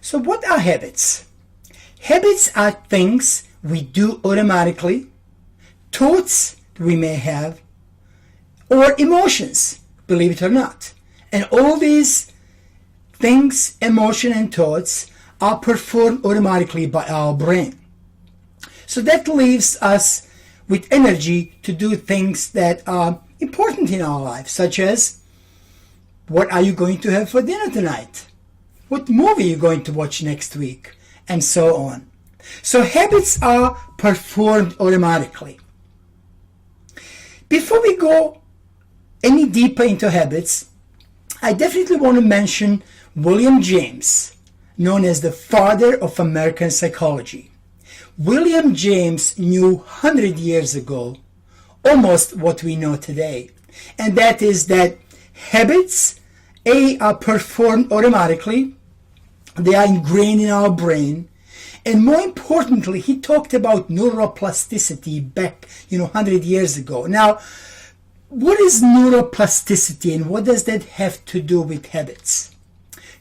So what are habits? Habits are things we do automatically, thoughts we may have, or emotions, believe it or not. And all these things, emotion and thoughts, are performed automatically by our brain. So that leaves us with energy to do things that are important in our life, such as, what are you going to have for dinner tonight? What movie are you going to watch next week? And so on. So habits are performed automatically. Before we go any deeper into habits, I definitely want to mention William James, known as the father of American psychology. William James knew 100 years ago almost what we know today, and that is that habits, are performed automatically, they are ingrained in our brain, and more importantly, he talked about neuroplasticity back, 100 years ago. Now, what is neuroplasticity and what does that have to do with habits?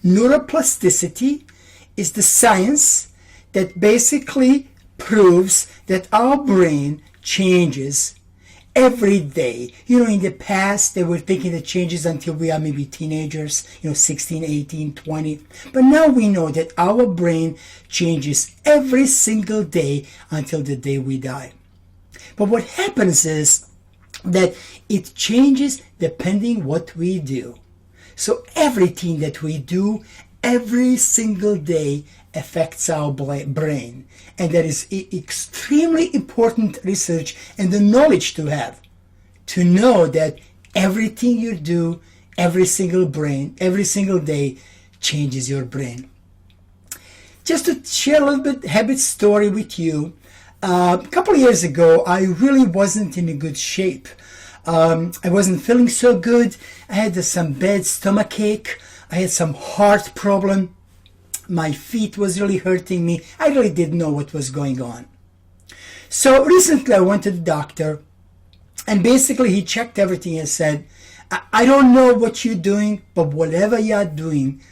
Neuroplasticity is the science that basically proves that our brain changes every day. In the past, they were thinking it changes until we are maybe teenagers, 16, 18, 20. But now we know that our brain changes every single day until the day we die. But what happens is that it changes depending what we do. So everything that we do every single day affects our brain. And that is extremely important research and the knowledge to have, to know that everything you do every single day changes your brain. Just to share a little bit habit story with you, a couple of years ago, I really wasn't in a good shape. I wasn't feeling so good. I had some bad stomach ache. I had some heart problem. My feet was really hurting me. I really didn't know what was going on. So recently I went to the doctor, and basically he checked everything and said, I don't know what you're doing, but whatever you're doing,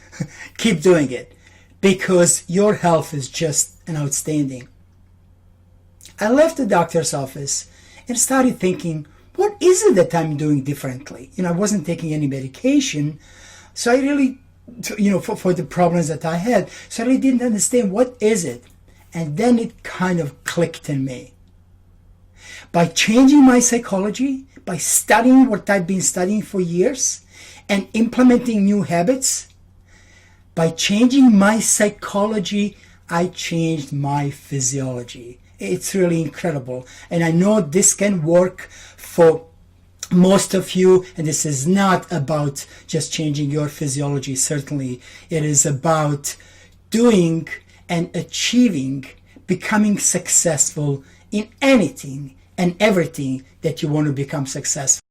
keep doing it, because your health is just an outstanding. I left the doctor's office and started thinking, what is it that I'm doing differently? I wasn't taking any medication, so I really, for the problems that I had, so I really didn't understand what is it. And then it kind of clicked in me. By changing my psychology, by studying what I've been studying for years, and implementing new habits, by changing my psychology, I changed my physiology. It's really incredible. And I know this can work for most of you, and this is not about just changing your physiology. Certainly it is about doing and achieving, becoming successful in anything and everything that you want to become successful.